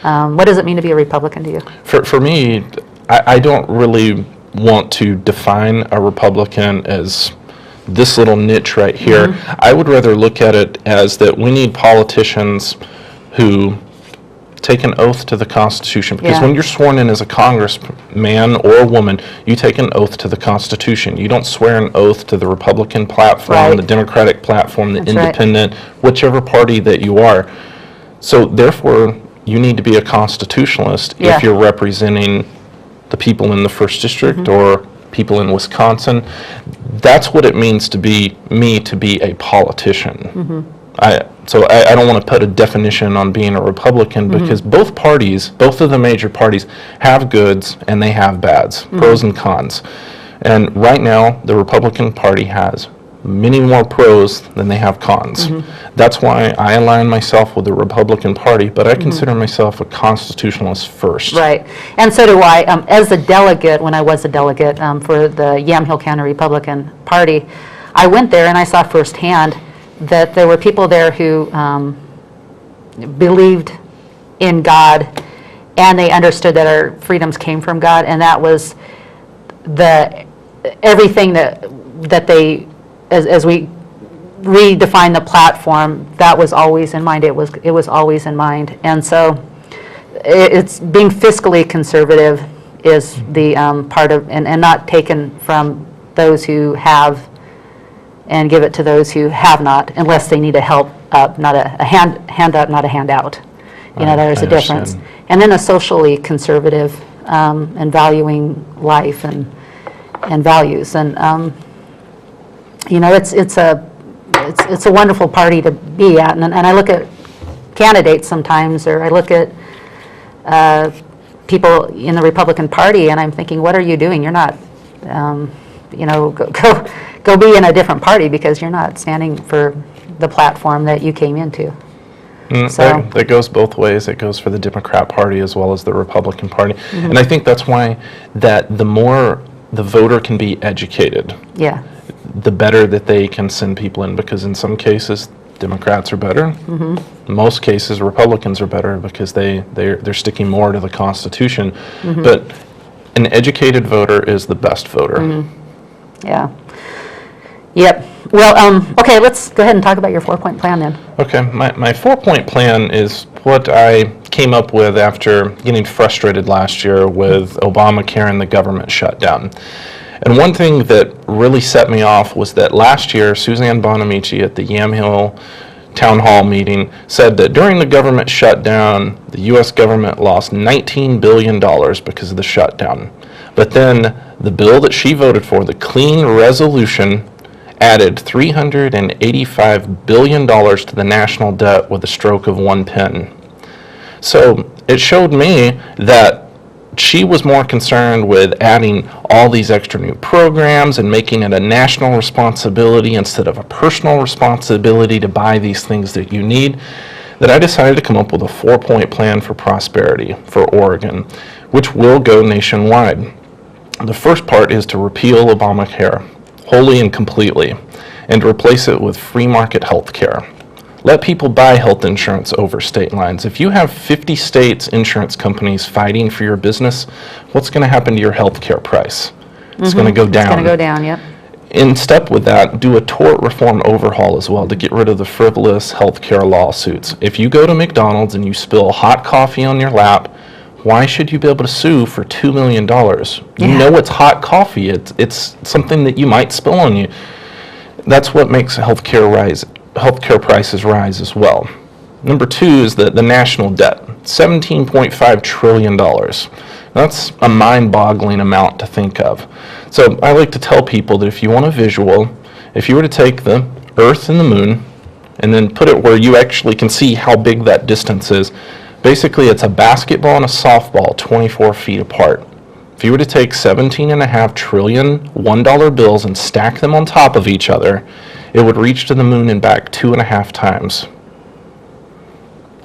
What does it mean to be a Republican to you? For me, I don't really want to define a Republican as this little niche right here. Mm-hmm. I would rather look at it as that we need politicians who take an oath to the Constitution, because when you're sworn in as a congressman or woman, you take an oath to the Constitution. You don't swear an oath to the Republican platform, the Democratic platform, the independent, whichever party that you are. So therefore, you need to be a constitutionalist if you're representing the people in the 1st District or people in Wisconsin. That's what it means to be a politician. So I don't want to put a definition on being a Republican, because both of the major parties have goods and they have bads, pros and cons. And right now, the Republican Party has many more pros than they have cons. That's why I align myself with the Republican Party, but I consider myself a constitutionalist first. Right, and so do I. As a delegate, when I was a delegate for the Yamhill County Republican Party, I went there and I saw firsthand that there were people there who believed in God, and they understood that our freedoms came from God, and that was everything that they, as we redefine the platform, that was always in mind. It was always in mind, and so it's being fiscally conservative is the part of, and not taken from those who have and give it to those who have not, unless they need a help up, not a hand up, not a handout. You know, there's a difference. And then a socially conservative and valuing life and values. And you know, it's a wonderful party to be at. And I look at candidates sometimes, or I look at people in the Republican Party, and I'm thinking, what are you doing? You're not, you know, go be in a different party, because you're not standing for the platform that you came into. So that goes both ways. It goes for the Democrat Party as well as the Republican Party. And I think that's why that the more the voter can be educated, the better that they can send people in, because in some cases Democrats are better. In most cases Republicans are better, because they're sticking more to the Constitution. But an educated voter is the best voter. Yep. Well, okay, let's go ahead and talk about your 4-point plan then. Okay, my 4-point plan is what I came up with after getting frustrated last year with Obamacare and the government shutdown. And one thing that really set me off was that last year, Suzanne Bonamici at the Yamhill Town Hall meeting said that during the government shutdown, the U.S. government lost $19 billion because of the shutdown. But then the bill that she voted for, the clean resolution, added $385 billion to the national debt with a stroke of one pen. So it showed me that she was more concerned with adding all these extra new programs and making it a national responsibility instead of a personal responsibility to buy these things that you need, that I decided to come up with a 4-point plan for prosperity for Oregon, which will go nationwide. The first part is to repeal Obamacare wholly and completely, and to replace it with free market health care. Let people buy health insurance over state lines. If you have 50 states' insurance companies fighting for your business, what's going to happen to your health care price? It's going to go down. It's going to go down, yep. In step with that, do a tort reform overhaul as well to get rid of the frivolous health care lawsuits. If you go to McDonald's and you spill hot coffee on your lap, why should you be able to sue for $2 million? You know it's hot coffee. It's something that you might spill on you. That's what makes healthcare prices rise as well. Number 2 is the national debt, $17.5 trillion. That's a mind-boggling amount to think of. So I like to tell people that if you want a visual, if you were to take the Earth and the Moon and then put it where you actually can see how big that distance is, basically it's a basketball and a softball 24 feet apart. If you were to take 17.5 trillion $1 bills and stack them on top of each other, it would reach to the moon and back 2.5 times.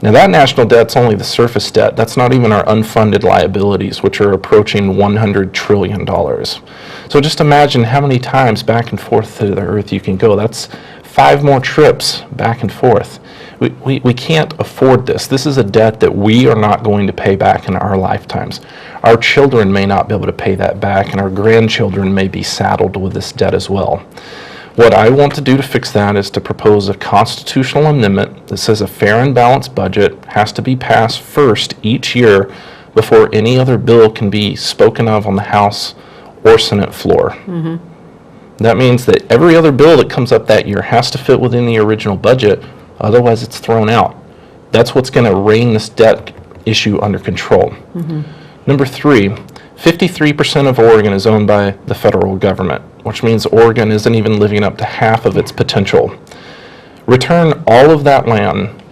Now that national debt's only the surface debt. That's not even our unfunded liabilities, which are approaching $100 trillion. So just imagine how many times back and forth to the Earth you can go. That's 5 more trips back and forth. We can't afford this. This is a debt that we are not going to pay back in our lifetimes. Our children may not be able to pay that back, and our grandchildren may be saddled with this debt as well. What I want to do to fix that is to propose a constitutional amendment that says a fair and balanced budget has to be passed first each year before any other bill can be spoken of on the House or Senate floor. That means that every other bill that comes up that year has to fit within the original budget, otherwise it's thrown out. That's what's going to rein this debt issue under control. Number 3, 53% of Oregon is owned by the federal government, which means Oregon isn't even living up to half of its potential. Return all of that land,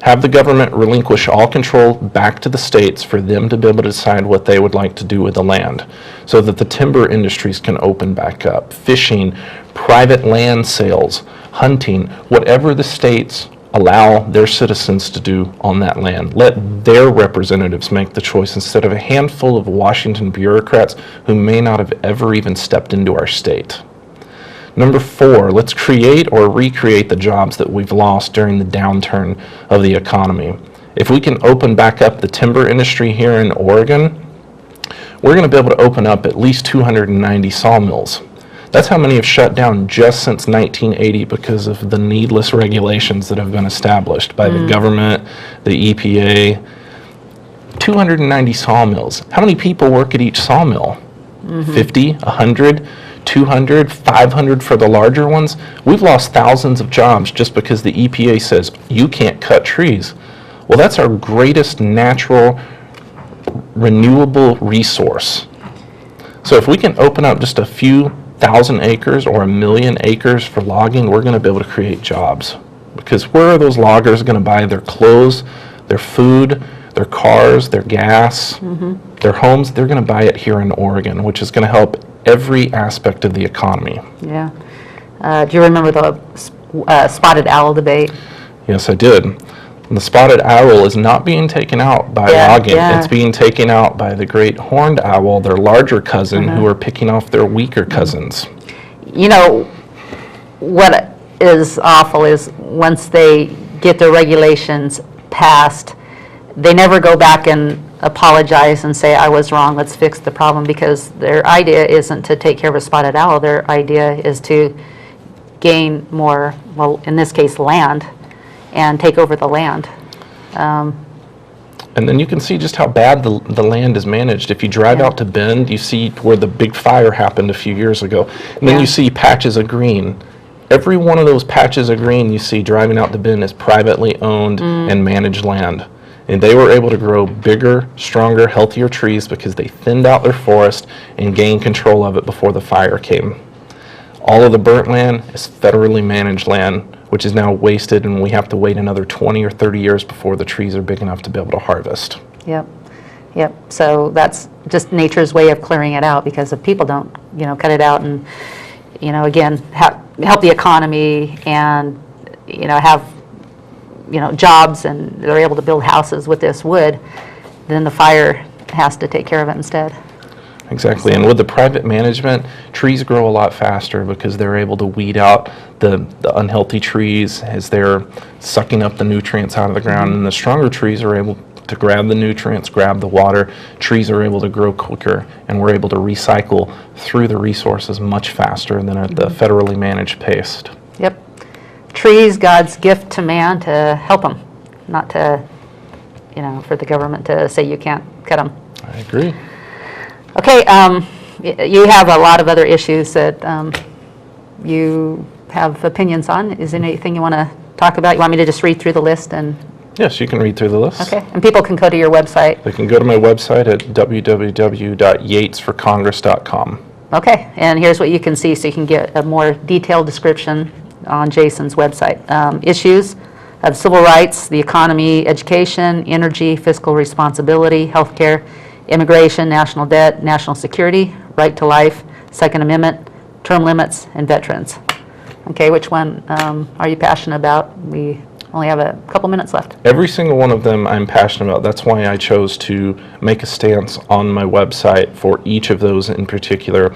have the government relinquish all control back to the states for them to be able to decide what they would like to do with the land, so that the timber industries can open back up, fishing, private land sales, hunting, whatever the states allow their citizens to do on that land. Let their representatives make the choice instead of a handful of Washington bureaucrats who may not have ever even stepped into our state. Number 4, let's create or recreate the jobs that we've lost during the downturn of the economy. If we can open back up the timber industry here in Oregon, we're going to be able to open up at least 290 sawmills. That's how many have shut down just since 1980 because of the needless regulations that have been established by the government, the EPA. 290 sawmills. How many people work at each sawmill? 50, 100, 200, 500 for the larger ones? We've lost thousands of jobs just because the EPA says you can't cut trees. Well, that's our greatest natural renewable resource. So if we can open up just a few thousand acres or 1,000,000 acres for logging, we're going to be able to create jobs. Because where are those loggers going to buy their clothes, their food, their cars, their gas, their homes? They're going to buy it here in Oregon, which is going to help every aspect of the economy. Yeah. Do you remember the spotted owl debate? Yes, I did. And the spotted owl is not being taken out by logging. It's being taken out by the great horned owl, their larger cousin, who are picking off their weaker cousins. You know, what is awful is once they get their regulations passed, they never go back and apologize and say, I was wrong, let's fix the problem, because their idea isn't to take care of a spotted owl. Their idea is to gain more, well, in this case, land, and take over the land. And then you can see just how bad the land is managed. If you drive out to Bend, you see where the big fire happened a few years ago. And then you see patches of green. Every one of those patches of green you see driving out to Bend is privately owned and managed land. And they were able to grow bigger, stronger, healthier trees because they thinned out their forest and gained control of it before the fire came. All of the burnt land is federally managed land, which is now wasted, and we have to wait another 20 or 30 years before the trees are big enough to be able to harvest. Yep. So that's just nature's way of clearing it out, because if people don't, cut it out and, again, help the economy and, have, jobs, and they're able to build houses with this wood, then the fire has to take care of it instead. Exactly, and with the private management, trees grow a lot faster because they're able to weed out the unhealthy trees as they're sucking up the nutrients out of the ground, and the stronger trees are able to grab the nutrients, grab the water. Trees are able to grow quicker, and we're able to recycle through the resources much faster than at the federally managed pace. Yep. Trees, God's gift to man to help him, not to, for the government to say you can't cut them. I agree. Okay, you have a lot of other issues that you have opinions on. Is there anything you want to talk about? You want me to just read through the list? And yes, you can read through the list. Okay, and people can go to your website. They can go to my website at www.yatesforcongress.com. Okay, and here's what you can see, so you can get a more detailed description on Jason's website. Issues of civil rights, the economy, education, energy, fiscal responsibility, healthcare, immigration, national debt, national security, right to life, Second Amendment, term limits, and veterans. Okay, which one are you passionate about? We only have a couple minutes left. Every single one of them I'm passionate about. That's why I chose to make a stance on my website for each of those in particular.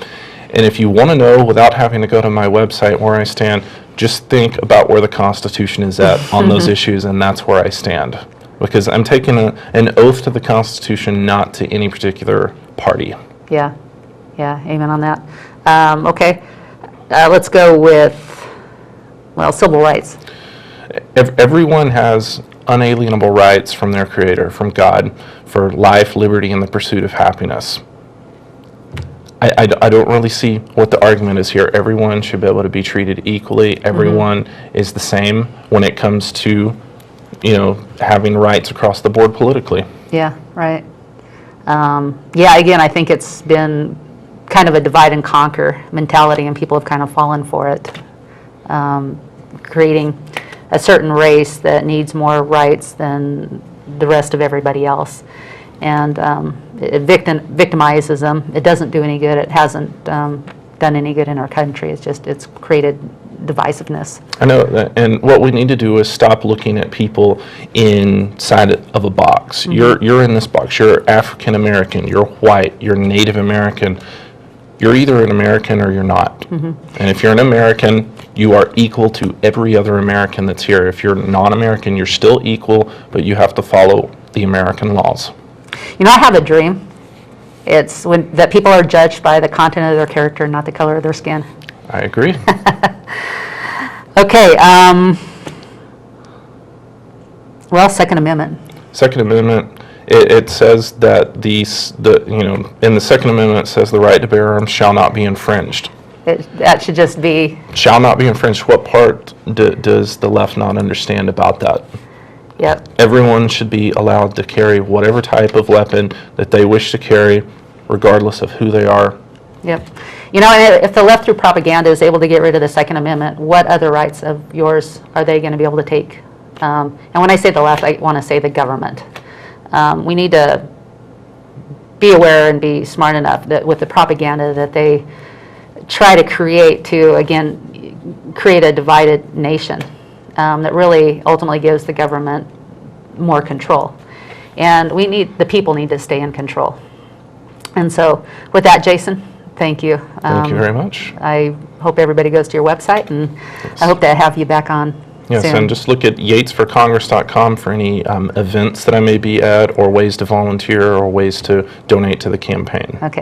And if you want to know without having to go to my website where I stand, just think about where the Constitution is at on those issues, and that's where I stand. Because I'm taking an oath to the Constitution, not to any particular party. Yeah, yeah, amen on that. Okay, let's go with, well, civil rights. Everyone has unalienable rights from their Creator, from God, for life, liberty, and the pursuit of happiness. I don't really see what the argument is here. Everyone should be able to be treated equally. Everyone is the same when it comes to, having rights across the board politically. Yeah, right. Yeah, again, I think it's been kind of a divide and conquer mentality, and people have kind of fallen for it, creating a certain race that needs more rights than the rest of everybody else. And it victimizes them. It doesn't do any good. It hasn't done any good in our country. It's created divisiveness. I know that, and what we need to do is stop looking at people inside of a box. You're in this box. You're African American. You're white. You're Native American. You're either an American or you're not. And if you're an American, you are equal to every other American that's here. If you're non-American, you're still equal, but you have to follow the American laws. I have a dream. It's that people are judged by the content of their character, not the color of their skin. I agree. Okay. Well, Second Amendment. Second Amendment, it says that in the Second Amendment, it says the right to bear arms shall not be infringed. That should just be... Shall not be infringed. What part does the left not understand about that? Yep. Everyone should be allowed to carry whatever type of weapon that they wish to carry, regardless of who they are. Yep. And if the left through propaganda is able to get rid of the Second Amendment, what other rights of yours are they going to be able to take? And when I say the left, I want to say the government. We need to be aware and be smart enough that with the propaganda that they try to create to, again, create a divided nation that really ultimately gives the government more control. And the people need to stay in control. And so with that, Jason, thank you. Thank you very much. I hope everybody goes to your website, and I hope to have you back on Yes, soon. and just look at yatesforcongress.com for any events that I may be at, or ways to volunteer, or ways to donate to the campaign. Okay.